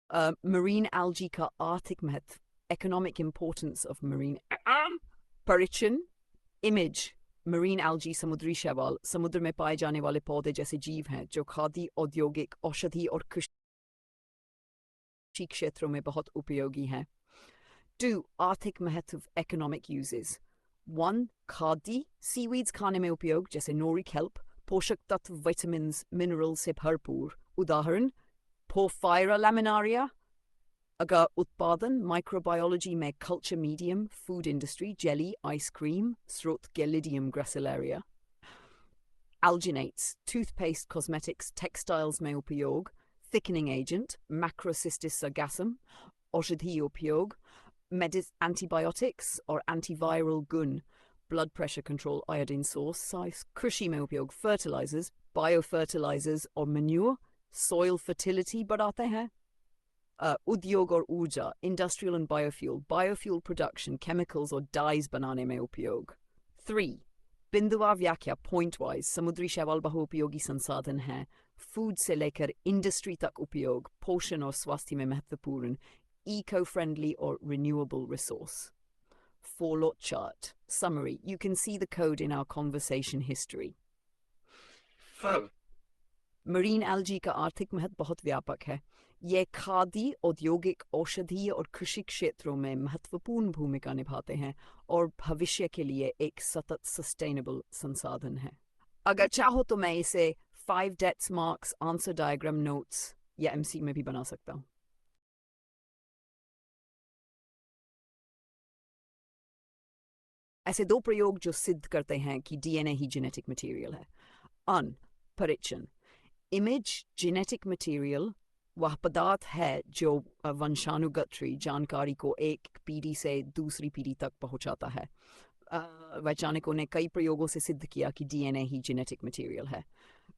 Marine algae का आर्थिक महत्व, economic importance of marine परिचन, image, marine algae समुद्री शैवाल, समुद्र में पाए जाने वाले पौधे जैसे जीव हैं जो खाद्य, औद्योगिक, औषधि और कृषि क्षेत्रों में बहुत उपयोगी हैं। 2. आर्थिक महत्व, economic uses. 1. खाद्य, सीवीड्स खाने में उपयोग जैसे नोरी हेल्प, पोषक तत्व, विटामिन्स, मिनरल्स से भरपूर। उदाहरण पोफायरा लैमिनारिया। अगर उत्पादन, माइक्रोबायोलॉजी में culture medium, food industry, jelly, ice cream, स्रोत गैलिडियम gracilaria. Alginates, toothpaste, cosmetics, textiles में उपयोग, thickening agent, Macrocystis sargassum, औषधि उपयोग, antibiotics और antiviral गुण, blood pressure control, iodine source, कृषि में उपयोग, fertilizers, biofertilizers और manure, soil fertility बढ़ाते हैं। उद्योग और ऊर्जा, industrial and biofuel production, chemicals और dyes बनाने में उपयोग। 3. बिंदुवार व्याख्या, पॉइंट वाइज, समुद्री शैवाल बहुउपयोगी संसाधन है, फूड से लेकर इंडस्ट्री तक उपयोग, पोषण और स्वास्थ्य में महत्वपूर्ण, eco-friendly or renewable resource. Four-lot chart. Summary. You can see the code in our conversation history. Marine algae का आर्थिक महत्व बहुत व्यापक है। ये खाद्य, औद्योगिक, औषधीय और कृषि क्षेत्रों में महत्वपूर्ण भूमिका निभाते हैं और भविष्य के लिए एक सतत सस्टेनेबल संसाधन है। अगर चाहो तो मैं इसे 5 dates marks answer diagram notes या एमसी में भी बना सकता हूँ। ऐसे 2 प्रयोग जो सिद्ध करते हैं कि डीएनए ही जेनेटिक मटेरियल है। परिचन, इमेज जेनेटिक मटेरियल वह पदार्थ है जो वंशानुगत जानकारी को एक पीढ़ी से दूसरी पीढ़ी तक पहुंचाता है। वैज्ञानिकों ने कई प्रयोगों से सिद्ध किया कि डीएनए ही जेनेटिक मटेरियल है।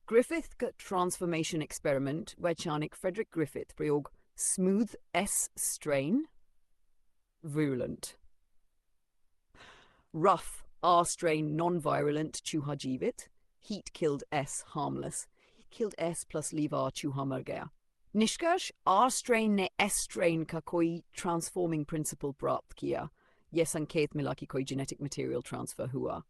ग्रिफिथ का ट्रांसफॉर्मेशन एक्सपेरिमेंट, वैज्ञानिक फ्रेडरिक ग्रिफिथ, प्रयोग smooth S strain virulent, rough R strain non-virulent चूहा जीवित, heat killed S harmless, killed S plus leave R चूहा मर गया। निष्कर्ष, R strain ने S strain का कोई ट्रांसफॉर्मिंग प्रिंसिपल प्राप्त किया, यह संकेत मिला कि कोई जेनेटिक मटेरियल ट्रांसफर हुआ।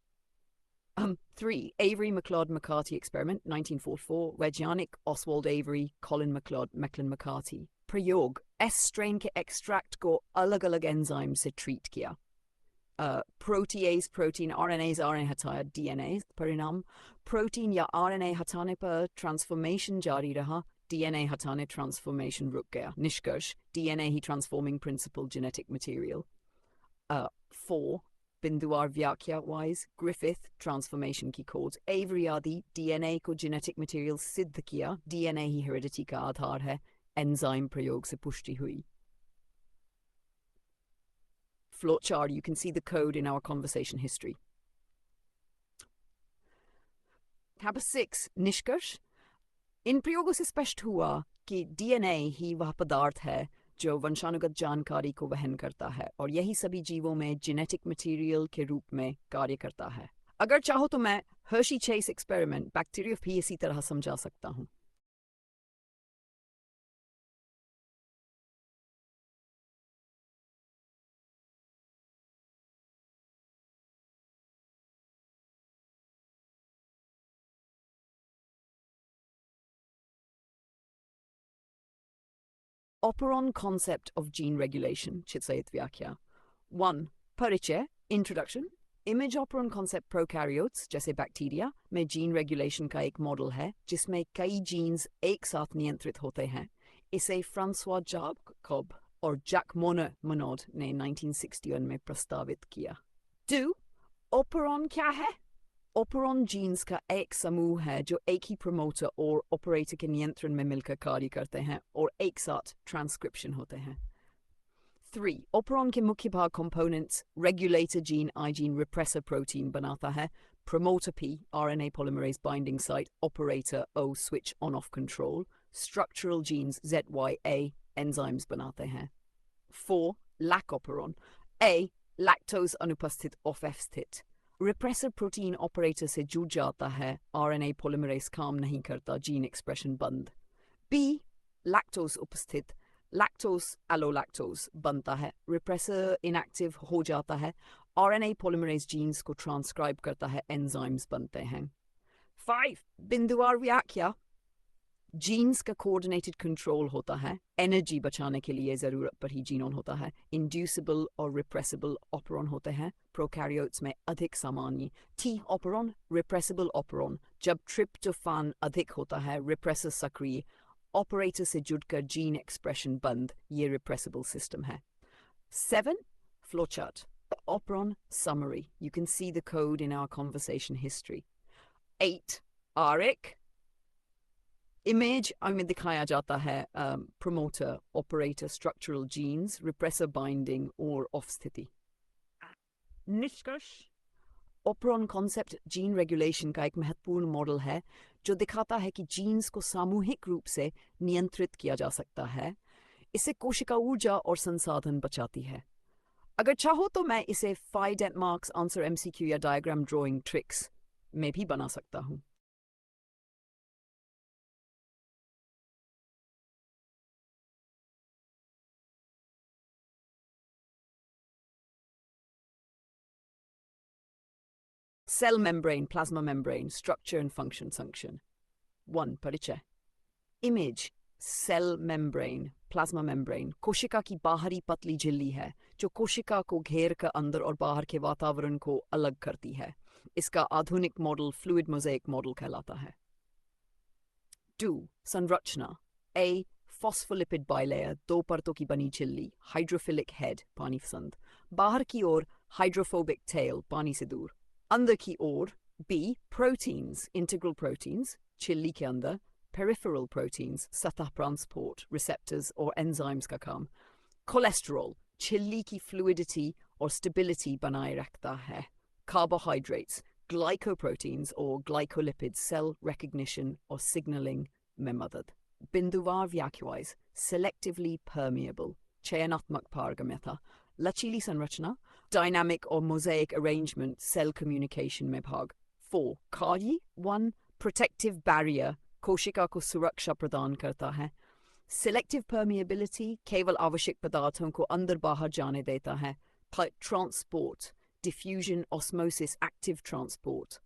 3. Avery McLeod McCarthy experiment 1944, वैज्ञानिक Oswald Avery, Colin McLeod, Macklin McCarthy, प्रयोग S strain के एक्सट्रैक्ट को अलग अलग एंजाइम से ट्रीट किया। प्रोटीएज प्रोटीन, आरएनएज आरएनए हटाया, डीएनए परिणाम, प्रोटीन या आरएनए हटाने पर ट्रांसफॉर्मेशन जारी रहा, डीएनए हटाने ट्रांसफॉर्मेशन रुक गया। निष्कर्ष, डीएनए ही ट्रांसफॉर्मिंग प्रिंसिपल जेनेटिक मटेरियल। 4. बिंदुवार व्याख्या वाइज, ग्रिफिथ ट्रांसफॉर्मेशन की खोज, एवरी आदि डीएनए को जेनेटिक मटेरियल सिद्ध किया, डीएनए ही हेरिडिटी का आधार है, एंजाइम प्रयोग से पुष्टि हुई। Flowchart, you can see the code in our conversation history. Number 6. निष्कर्ष, इन प्रयोगों से स्पष्ट हुआ कि डीएनए ही वह पदार्थ है जो वंशानुगत जानकारी को वहन करता है और यही सभी जीवों में जेनेटिक मटेरियल के रूप में कार्य करता है। अगर चाहो तो मैं हर्शी चेस एक्सपेरिमेंट बैक्टीरिया भी इसी तरह समझा सकता हूँ। Operon concept of gene regulation, चित्सहित व्याख्या। 1. परिचय, introduction. Image operon concept prokaryotes जैसे बैक्टीरिया में जीन रेगुलेशन का एक मॉडल है जिसमें कई जीन्स एक साथ नियंत्रित होते हैं। इसे फ्रांसवा जाकोब और जैक मोनोड ने 1961 में प्रस्तावित किया। 2. ओपेरॉन क्या है? ओपेरॉन जीन्स का एक समूह है जो एक ही प्रमोटर और ऑपरेटर के नियंत्रण में मिलकर कार्य करते हैं और एक साथ ट्रांसक्रिप्शन होते हैं। 3. ओपेरॉन के मुख्य भाग components, regulator gene I gene repressor protein बनाता है, promoter P RNA polymerase binding site, operator O switch on off control, structural genes ZYA enzymes बनाते हैं। 4. lack operon, A lactose अनुपस्थित ऑफ F स्थित, रिप्रेसर प्रोटीन ऑपरेटर से जुड़ जाता है, RNA polymerase काम नहीं करता, जीन एक्सप्रेशन बंद। B lactose उपस्थित, लैक्टोस एलोलैक्टोस बनता है, रिप्रेसर इनएक्टिव हो जाता है, आरएनए पॉलीमरेज जीन्स को ट्रांसक्राइब करता है, एंजाइम्स बनते हैं। 5 बिंदुवार व्याख्या, जीन्स का कोऑर्डिनेटेड कंट्रोल होता है, एनर्जी बचाने के लिए ज़रूरत पर ही जीनोन होता है, इंड्यूसिबल और रिप्रेसिबल ऑपरॉन होते हैं, प्रोकैरियोट्स में अधिक सामान्य, टी ऑपरॉन, रिप्रेसिबल ऑपरॉन, जब ट्रिप्टोफान अधिक होता है, रिप्रेसर सक्रिय, ऑपरेटर से जुड़कर जीन एक्सप्रेशन बंद, ये रिप्रेसिबल सिस्टम है। 7 flowchart, operon summary, you can see the code in our conversation history. 8 RIC, image में दिखाया जाता है promoter, operator, structural genes, repressor binding और ऑफ स्थिति। निष्कर्ष, ऑपरॉन कॉन्सेप्ट जीन रेगुलेशन का एक महत्वपूर्ण मॉडल है जो दिखाता है कि जीन्स को सामूहिक रूप से नियंत्रित किया जा सकता है। इससे कोशिका ऊर्जा और संसाधन बचाती है। अगर चाहो तो मैं इसे 5 डेंमार्क्स आंसर एमसीक्यू या डायग्राम ड्राइंग ट्रिक्स में भी बना सकता हूँ। Cell membrane, plasma membrane, structure and function. 1. परिचय। Image, cell membrane, plasma membrane, कोशिका की बाहरी पतली झिल्ली है जो कोशिका को घेर कर अंदर और बाहर के वातावरण को अलग करती है। इसका आधुनिक मॉडल फ्लूइड मोज़ेक मॉडल कहलाता है। 2. संरचना। A. फॉस्फोलिपिड बाइलेयर, 2 परतों की बनी झिल्ली, हाइड्रोफिलिक हेड, पानी पसंद, बाहर की ओर हाइड्रोफोबिक टेल, पानी से दूर, अंदर की ओर। B. प्रोटीन्स, इंटीग्रल प्रोटीन्स, झिल्ली के अंदर, पेरिफेरल प्रोटीन्स, सतह ट्रांसपोर्ट, रिसेप्टर्स और एंजाइम्स का काम, कोलेस्टेरॉल, झिल्ली की फ्लूइडिटी और स्टेबिलिटी बनाए रखता है, कार्बोहाइड्रेट्स, ग्लाइकोप्रोटीन्स और ग्लाइकोलिपिड्स, सेल रिकग्निशन और सिग्नलिंग में मदद। बिंदुवार व्याख्यावाइज, सेलेक्टिवली परमिएबल, चयनात्मक पारगम्यता, लचीली संरचना, डायनामिक और मोज़ेक अरेंजमेंट, सेल कम्युनिकेशन में भाग। 4. कार्य। 1. प्रोटेक्टिव बैरियर, कोशिका को सुरक्षा प्रदान करता है। सिलेक्टिव परमिएबिलिटी, केवल आवश्यक पदार्थों को अंदर बाहर जाने देता है। Transport, diffusion, osmosis, active transport.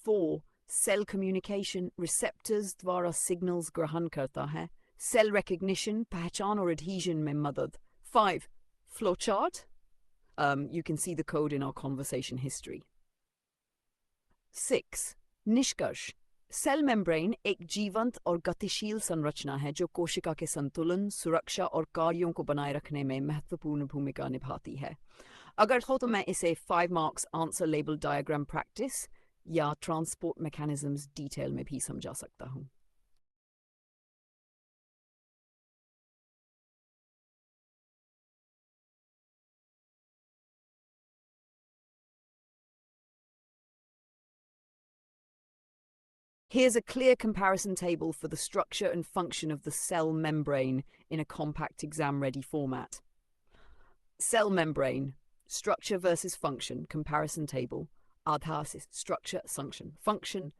4. Cell communication, receptors द्वारा सिग्नल्स ग्रहण करता है। सेल रिकग्निशन, पहचान और एडहेजन में मदद। 5. Flowchart, you can see the code in our conversation history. 6. निष्कर्ष, सेल मेम्ब्रेन एक जीवंत और गतिशील संरचना है जो कोशिका के संतुलन, सुरक्षा और कार्यों को बनाए रखने में महत्वपूर्ण भूमिका निभाती है। अगर हो तो मैं इसे 5 marks answer label diagram practice या ट्रांसपोर्ट मैकेनिज्म्स डिटेल में भी समझा सकता हूँ। Here's a clear comparison table for the structure and function of the cell membrane in a compact exam-ready format. Cell membrane, structure versus function, comparison table. Aadhaar structure, function.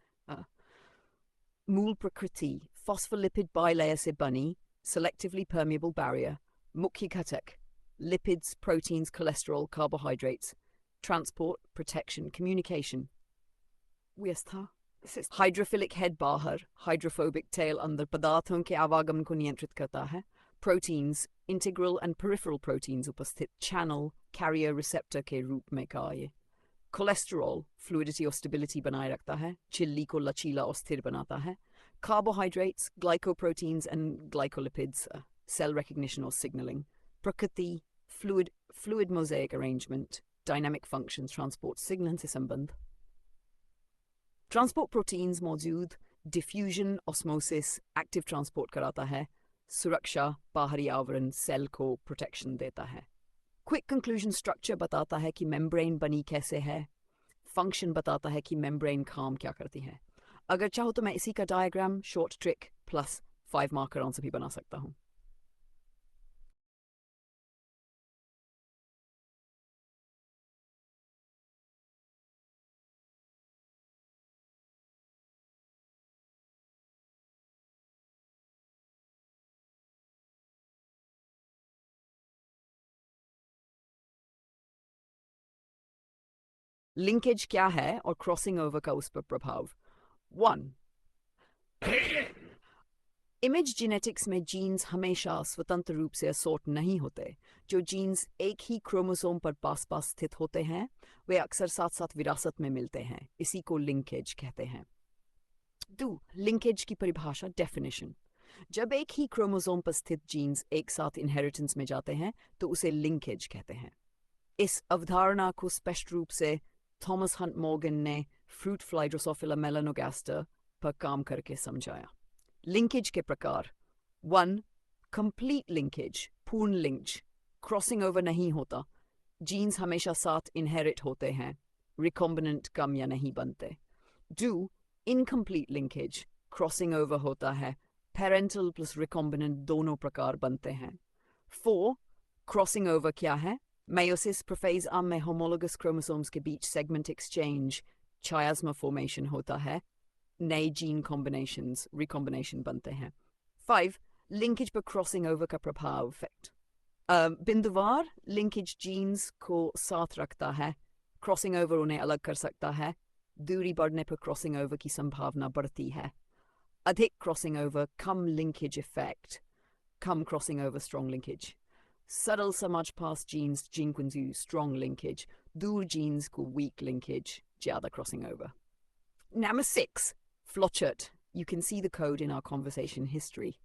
Mool prakriti, phospholipid bilayer se bani, selectively permeable barrier. Mukhya ghatak, lipids, proteins, cholesterol, carbohydrates. Transport, protection, communication. व्यवस्था, hydrophilic head बाहर, hydrophobic tell अंदर पदार्थों के आवागमन को नियंत्रित करता है। Proteins, integral and peripheral proteins उपस्थित, चैनल, कैरियर, रिसेप्टर के रूप में कार्य। कोलेस्टेरॉल, फ्लूइडिटी और स्टेबिलिटी बनाए रखता है, झिल्ली को लचीला और स्थिर बनाता है। Carbohydrates, glycoproteins and glycolipids, cell recognition और सिग्नलिंग। प्रकृति, fluid mosaic arrangement, dynamic functions, transport, signal से संबंध। ट्रांसपोर्ट प्रोटीन्स मौजूद, डिफ्यूजन, ऑस्मोसिस, एक्टिव ट्रांसपोर्ट कराता है, सुरक्षा, बाहरी आवरण, सेल को प्रोटेक्शन देता है। क्विक कंक्लूजन, स्ट्रक्चर बताता है कि मेम्ब्रेन बनी कैसे है, फंक्शन बताता है कि मेम्ब्रेन काम क्या करती है। अगर चाहो तो मैं इसी का diagram, short trick plus 5 marker answer भी बना सकता हूँ। लिंकेज क्या है और क्रॉसिंग ओवर का उस पर प्रभाव। 1. इमेज जेनेटिक्स में जीन्स हमेशा स्वतंत्र रूप से असॉर्ट नहीं होते। जो जीन्स एक ही क्रोमोसोम पर पास पास स्थित होते हैं वे अक्सर साथ साथ विरासत में मिलते हैं, इसी को लिंकेज कहते हैं। 2. लिंकेज की परिभाषा डेफिनेशन। जब एक ही क्रोमोसोम पर स्थित जीन्स एक साथ इनहेरिटेंस में जाते हैं तो उसे लिंकेज कहते हैं। इस अवधारणा को स्पष्ट रूप से थॉमस हंट मॉर्गन ने फ्रूट फ्लाई ड्रोसोफिला मेलानोगास्टर पर काम करके समझाया। लिंकेज के प्रकार। 1. कंप्लीट लिंकेज, पूर्ण लिंच, क्रॉसिंग ओवर नहीं होता, जीन्स हमेशा साथ इनहेरिट होते हैं, रिकॉम्बिनेंट कम या नहीं बनते। 2. इनकम्प्लीट लिंकेज, क्रॉसिंग ओवर होता है, पेरेंटल प्लस रिकॉम्बिनेंट दोनों प्रकार बनते हैं। 4. क्रॉसिंग ओवर क्या है? मेयोसिस प्रोफेज आर्म में होमोलोगस क्रोमोसोम्स के बीच सेगमेंट एक्सचेंज, चायास्मा फॉर्मेशन होता है, नए जीन कॉम्बिनेशंस रिकॉम्बिनेशन बनते हैं। 5. लिंकेज पर क्रॉसिंग ओवर का प्रभाव इफेक्ट। बिंदुवार लिंकेज जीन्स को साथ रखता है, क्रॉसिंग ओवर उन्हें अलग कर सकता है, दूरी बढ़ने पर क्रॉसिंग ओवर की संभावना बढ़ती है। अधिक क्रॉसिंग ओवर कम लिंकेज इफेक्ट, कम क्रॉसिंग ओवर स्ट्रॉन्ग लिंकेज। सरल समझ पास जीन्स जिंकुंजू स्ट्रॉन्ग लिंकेज, दूर जीन्स को वीक लिंकेज, ज्यादा crossing over. Number 6. Flochart. You can see the code in our conversation history.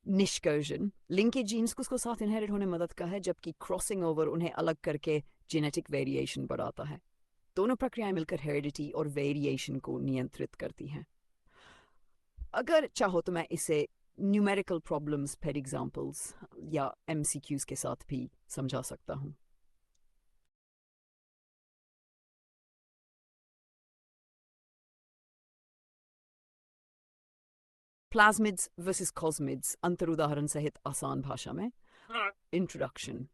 निष्कर्षण लिंकेज जीन्स को उसको साथ इनहेरिट होने मदद का है, जबकि क्रॉसिंग ओवर उन्हें अलग करके जेनेटिक वेरिएशन बढ़ाता है। दोनों प्रक्रियाएं मिलकर हेरिडिटी और वेरिएशन को नियंत्रित करती हैं। अगर चाहो तो मैं इसे न्यूमेरिकल प्रॉब्लम्स फॉर एग्जांपल्स या एमसीक्यूज के साथ भी समझा सकता हूँ। प्लाज्मिड्स वर्सेस कॉस्मिड्स, अंतर उदाहरण सहित आसान भाषा में। इंट्रोडक्शन।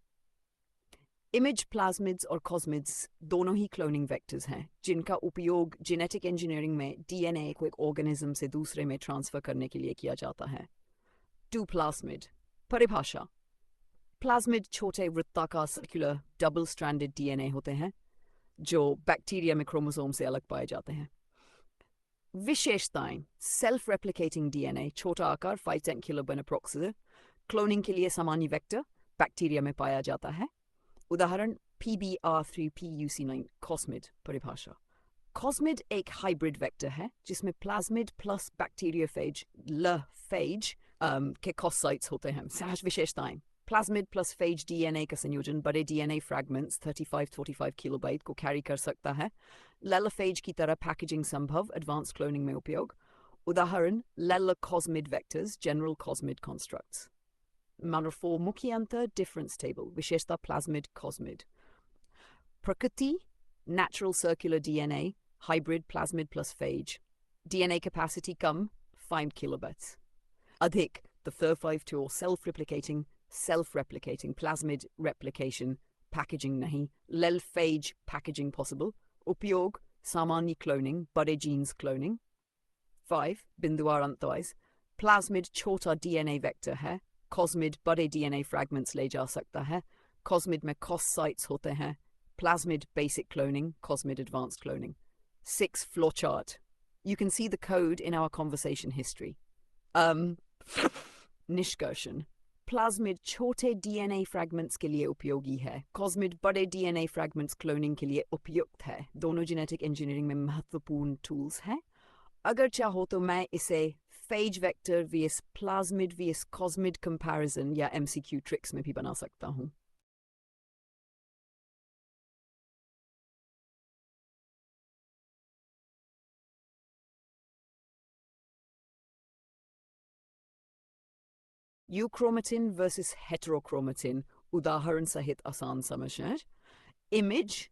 इमेज प्लाज्मिड्स और कॉस्मिड्स दोनों ही क्लोनिंग वेक्टर्स हैं, जिनका उपयोग जेनेटिक इंजीनियरिंग में डीएनए को एक ऑर्गेनिज्म से दूसरे में ट्रांसफर करने के लिए किया जाता है। 2. प्लाज्मिड। परिभाषा। प्लाज्मिड छोटे वृत्ताकार सर्कुलर डबल स्ट्रैंडेड डीएनए होते हैं जो बैक्टीरिया में क्रोमोसोम से अलग पाए जाते हैं। विशेषताएं। सेल्फ रेप्लिकेटिंग डीएनए, छोटा आकार 5-10 किलोबाइट अप्रोक्सीमेट, क्लोनिंग के लिए सामान्य वेक्टर बैक्टीरिया में पाया जाता है। उदाहरण PBR3PUC9 कॉस्मिड। परिभाषा। कॉस्मिड एक हाइब्रिड वेक्टर है जिसमें प्लाज्मिड प्लस बैक्टीरियोफेज फेज के कॉसाइट्स होते हैं। सहज विशेषताएं। प्लाज्मिड प्लस फेज डीएनए का संयोजन बड़े डीएनए फ्रैगमेंट्स 35-45 किलोबाइट को कैरी कर सकता है। लेलाफेज की तरह पैकेजिंग संभव, एडवांस क्लोनिंग में उपयोग। उदाहरण लेला cosmid vectors, general cosmid constructs. Number 4. मुख्य अंतर, डिफरेंस टेबल। विशेषता प्लाज्मिड कॉस्मिड। प्रकृति natural circular DNA, hybrid plasmid plus phage. DNA capacity कम 5 किलोबाइट्स। अधिक the FIR52 or self-replicating plasmid replication, packaging नहीं, lel phage packaging possible, उपयोग सामान्य cloning, बड़े जीन्स क्लोनिंग। 5. बिंदुवार अंतवाइज। प्लाज्मिड छोटा डीएनए वेक्टर है, कॉस्मिड बड़े डीएनए फ्रैगमेंट्स ले जा सकता है, कॉस्मिड में कॉस साइट्स होते हैं, plasmid basic cloning, cosmid advanced cloning. 6. Flowchart. You can see the code in our conversation history. निष्कर्षण। प्लाज्मिड छोटे डीएनए फ्रैगमेंट्स के लिए उपयोगी है, कॉस्मिड बड़े डीएनए फ्रैगमेंट्स क्लोनिंग के लिए उपयुक्त है। दोनों जेनेटिक इंजीनियरिंग में महत्वपूर्ण टूल्स हैं। अगर चाहो तो मैं इसे phage vector vs plasmid vs cosmid comparison या एमसीक्यू ट्रिक्स में भी बना सकता हूँ। यूक्रोमेटिन वर्सेस हेटेरोक्रोमेटिन, उदाहरण सहित आसान समझना। Image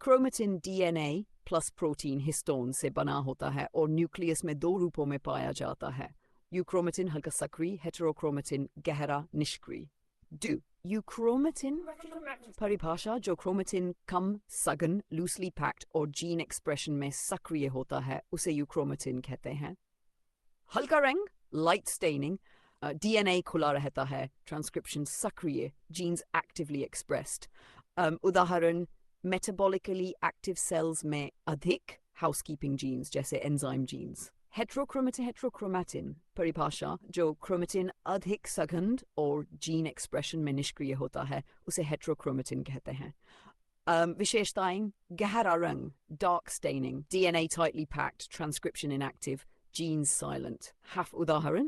chromatin DNA plus protein histone से बना होता है और न्यूक्लियस में 2 रूपों में पाया जाता है। यूक्रोमेटिन हल्का सक्रिय, हेटेरोक्रोमेटिन गहरा निष्क्रिय। 2. यूक्रोमेटिन। परिभाषा। जो क्रोमेटिन कम सघन लूसली पैक्ड और जीन एक्सप्रेशन में सक्रिय होता है उसे यूक्रोमेटिन कहते हैं। हल्का रंग लाइट स्टेनिंग, डीएनए खुला रहता है, ट्रांसक्रिप्शन सक्रिय, जीन्स एक्टिवली एक्सप्रेस्ड। उदाहरण मेटाबॉलिकली एक्टिव सेल्स में अधिक हाउसकीपिंग जीन्स जैसे एंजाइम जीन्स। हेट्रोक्रोमेटिन परिभाषा, जो क्रोमेटिन अधिक सघन और जीन एक्सप्रेशन में निष्क्रिय होता है उसे हेट्रोक्रोमेटिन कहते हैं। विशेषताएं: गहरा रंग, dark staining, DNA tightly packed, transcription inactive, genes silent. Half udaharan,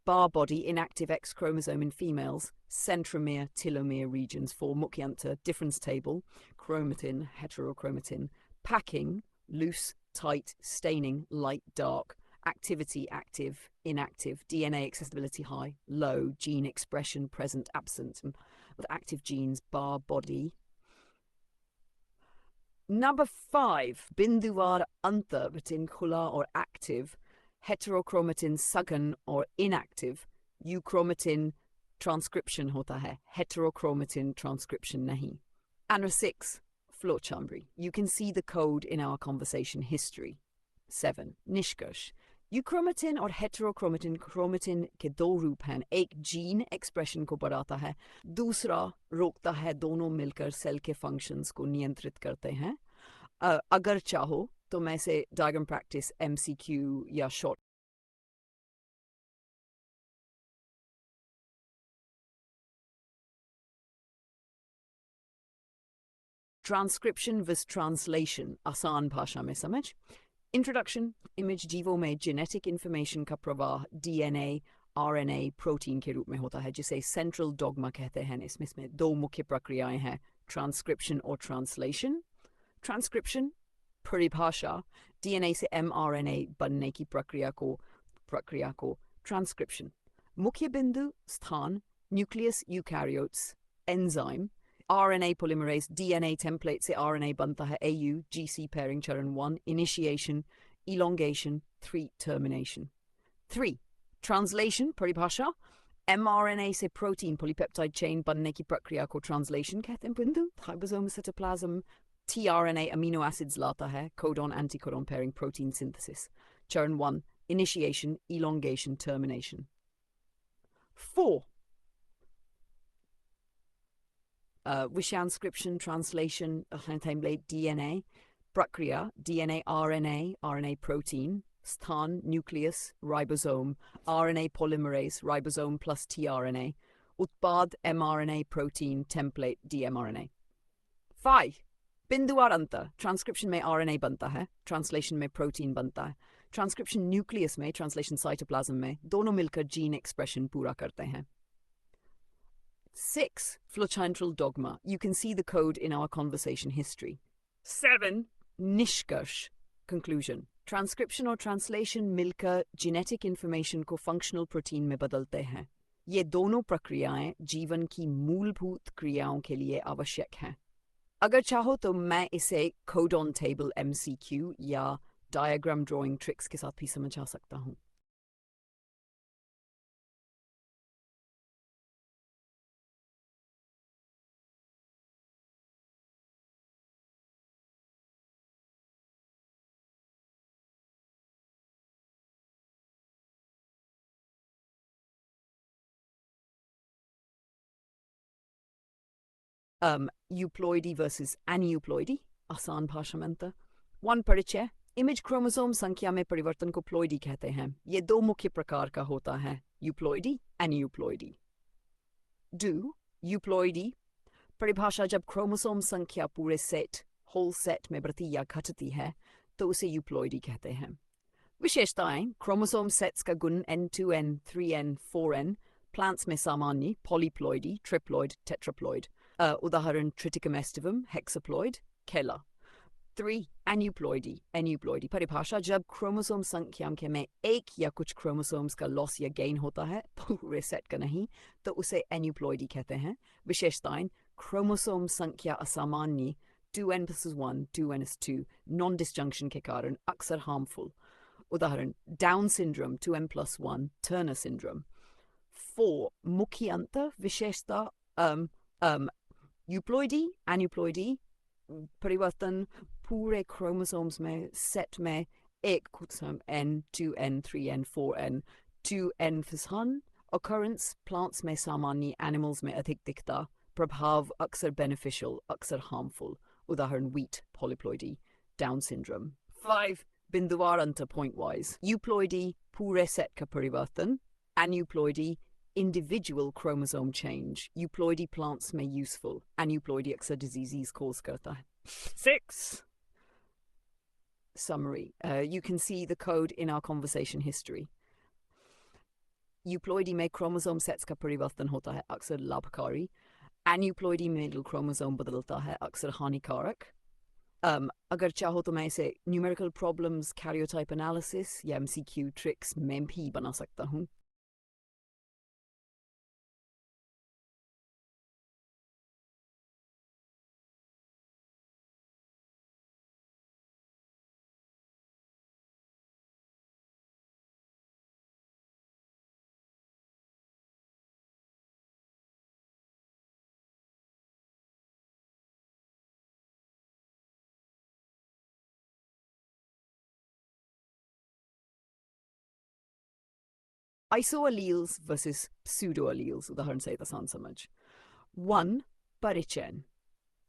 bar body inactive X chromosome in females, centromere, telomere regions for mukyanta, difference table, chromatin, heterochromatin, packing, loose, tight, staining, light, dark, activity, active, inactive, DNA accessibility high, low, gene expression present, absent, with active genes, bar body. Number 5, binduvar antar between khula or active, heterochromatin सघन और inactive, euchromatin transcription होता है, heterochromatin transcription नहीं. And 6, Flochambry. You can see the code in our conversation history. 7, निष्कर्ष. Euchromatin और हेटेरोक्रोमेटिन chromatin के दो रूप हैं, एक जीन एक्सप्रेशन को बढ़ाता है, दूसरा रोकता है, दोनों मिलकर सेल के फंक्शंस को नियंत्रित करते हैं। अगर चाहो तो मैं से डायग्राम प्रैक्टिस एमसीक्यू या शॉर्ट ट्रांसक्रिप्शन विद ट्रांसलेशन आसान भाषा में समझ। इंट्रोडक्शन, इमेज जीवों में जेनेटिक इंफॉर्मेशन का प्रवाह डीएनए, आरएनए, प्रोटीन के रूप में होता है, जिसे सेंट्रल डॉग्मा कहते हैं। इसमें दो मुख्य प्रक्रियाएं हैं, ट्रांसक्रिप्शन और ट्रांसलेशन। ट्रांसक्रिप्शन परिभाषा, डीएनए से एमआरएनए बनने की प्रक्रिया को ट्रांसक्रिप्शन। मुख्य बिंदु स्थान, nucleus eukaryotes, enzyme, RNA polymerase, DNA template से RNA बनता है, AU, GC pairing चरण 1, initiation, elongation, 3, termination. 3. Translation परिभाषा, mRNA से प्रोटीन polypeptide chain बनने की प्रक्रिया को translation कहते हैं। बिंदु ribosome, cytoplasm, tRNA amino acids लाता है, codon anticodon pairing, protein synthesis. चरण 1, initiation, elongation, termination. 4. विषयांस्क्रिप्शन, ट्रांसलेशन, template, DNA, प्रक्रिया, DNA, RNA protein, स्थान, nucleus, ribosome, RNA polymerase, ribosome plus tRNA, उत्पाद, mRNA protein, template, dmRNA. 5. बिंदुवार अंतर, ट्रांसक्रिप्शन में RNA बनता है, ट्रांसलेशन में प्रोटीन बनता है। ट्रांसक्रिप्शन न्यूक्लियस में, ट्रांसलेशन साइटोप्लाज्म में, दोनों मिलकर जीन एक्सप्रेशन पूरा करते हैं। 6. Flocentral dogma. You can see the code in our conversation history. 7. Nishkarsh. Conclusion. Transcription और translation मिलकर genetic information को functional protein में बदलते हैं। ये दोनों प्रक्रियाएं जीवन की मूलभूत क्रियाओं के लिए आवश्यक हैं। अगर चाहो तो मैं इसे codon table MCQ या diagram drawing tricks के साथ भी समझा सकता हूँ। Euploidy versus aneuploidy, आसान भाषा में अंतर। 1. परिचय, इमेज क्रोमोसोम संख्या में परिवर्तन को प्लॉइडी कहते हैं। ये दो मुख्य प्रकार का होता है, यूप्लॉइडी, एनीयूप्लॉइडी। 2. यूप्लॉइडी परिभाषा, जब क्रोमोसोम संख्या पूरे सेट, होल सेट में बढ़ती या घटती है तो उसे यूप्लॉइडी कहते हैं। विशेषताएं, क्रोमोसोम सेट्स का गुण N2N, 3N, 4N, प्लांट्स में सामान्य, पॉलीप्लॉइडी, ट्रिप्लॉइड, टेट्राप्लॉइड, उदाहरण ट्रिटिकम एस्टिवम, हेक्साप्लॉइड, केला। 3. एन्यूप्लॉइडी परिभाषा, जब क्रोमोसोम संख्या में एक या कुछ क्रोमोसोम्स का लॉस या गेन होता है, पूरे सेट का नहीं, तो उसे एन्यूप्लॉइडी कहते हैं। विशेषताएं, क्रोमोसोम संख्या असामान्य, 2n+1, 2n+2, नॉन डिसजंक्शन के कारण अक्सर हार्मफुल, उदाहरण down syndrome, 2n+1, Turner syndrome. 4. मुख्य अंतर, विशेषता, यूप्लॉइडी, एन्यूप्लॉइडी परिवर्तन पूरे क्रोमोसोम्स में सेट में एक chromosome N, 2N, 3N, 4N, 2n+1, occurrence plants में सामान्य, एनिमल्स में अधिक दिखता, प्रभाव अक्सर बेनिफिशियल, अक्सर हार्मफुल, उदाहरण wheat polyploidy, Down syndrome. 5. बिंदुवार अंतर point wise. Euploidy पूरे set का परिवर्तन. Aneuploidy individual chromosome change. Euploidy plants में useful. Aneuploidy अक्सर diseases cause करता है. 6. Summary. You can see the code in our conversation history. Euploidy में chromosome sets का परिवर्तन होता है अक्सर लाभकारी. Aneuploidy में middle chromosome बदलता है अक्सर हानिकारक. अगर चाहो तो मैं इसे numerical problems, karyotype analysis या MCQ tricks में भी बना सकता हूँ. Isoalleles versus pseudoalleles उदाहरण सहित आसान समझ. 1. परिचयन.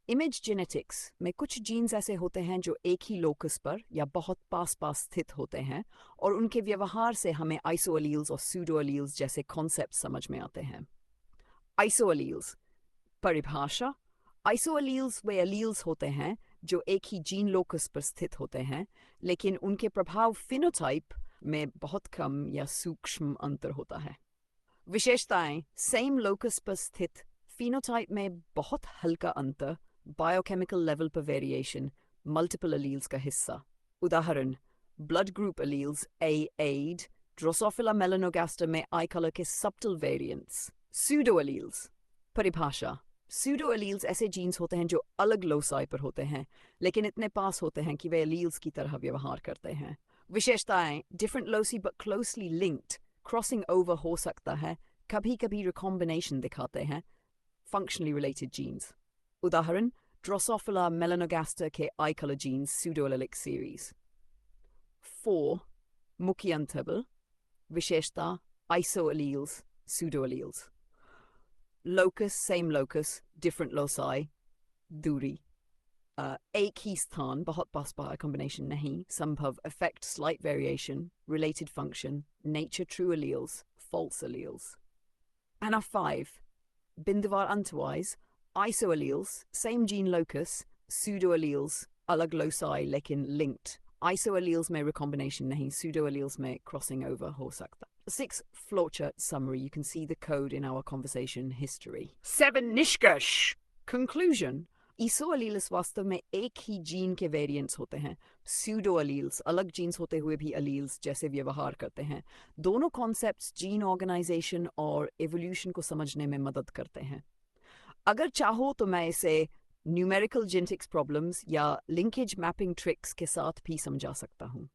इमेज जेनेटिक्स में कुछ जीन्स ऐसे होते हैं जो एक ही लोकस पर या बहुत पास पास स्थित होते हैं और उनके व्यवहार से हमें आइसोअलील्स और सूडोअलील्स जैसे कॉन्सेप्ट समझ में आते हैं. आइसोअलील्स. परिभाषा. आइसोअलील्स वे अलील्स होते हैं जो एक ही जीन लोकस पर स्थित होते हैं लेकिन उनके प्रभाव फिनोटाइप में बहुत कम या सूक्ष्म अंतर होता है. विशेषताएं. सेम लोकस पर स्थित फिनोटाइप में बहुत हल्का अंतर, बायोकेमिकल लेवल पर वेरिएशन, मल्टीपल अलील्स का हिस्सा. उदाहरण blood group alleles A8, Drosophila melanogaster में आई कलर के सब्टल वेरिएंट्स. Pseudo alleles. परिभाषा. सूडो अलील्स ऐसे जीन्स होते हैं जो अलग लोसाई पर होते हैं लेकिन इतने पास होते हैं कि वे अलील्स की तरह व्यवहार करते हैं. विशेषताएं. Different loci but closely linked, crossing over हो सकता है, कभी कभी रिकॉम्बिनेशन दिखाते हैं. Functionally related genes. उदाहरण ड्रोसोफिला मेलानोगास्टर के eye colour genes pseudoallelic series. 4. मुख्य अंतर. विशेषता. Isoalleles, pseudoalleles. Locus same locus, different loci. दूरी. एक ही स्थान बहुत पास पास कॉम्बिनेशन नहीं, संभव effect slight variation, related function, nature true alleles, false alleles. And 5. बिंदुवार अंतरwise, isoalleles, same gene locus, pseudoalleles, अलग loci लेकिन linked. Isoalleles में recombination नहीं, pseudoalleles में crossing over हो सकता. 6. Flowchart summary. You can see the code in our conversation history. 7. निष्कर्ष. Conclusion. Isoalleles वास्तव में एक ही जीन के वेरिएंट्स होते हैं. Pseudoalleles अलग जीन्स होते हुए भी अलील्स जैसे व्यवहार करते हैं. दोनों कॉन्सेप्ट्स जीन ऑर्गेनाइजेशन और एवोल्यूशन को समझने में मदद करते हैं. अगर चाहो तो मैं इसे न्यूमेरिकल जेनेटिक्स प्रॉब्लम्स या लिंकेज मैपिंग ट्रिक्स के साथ भी समझा सकता हूँ.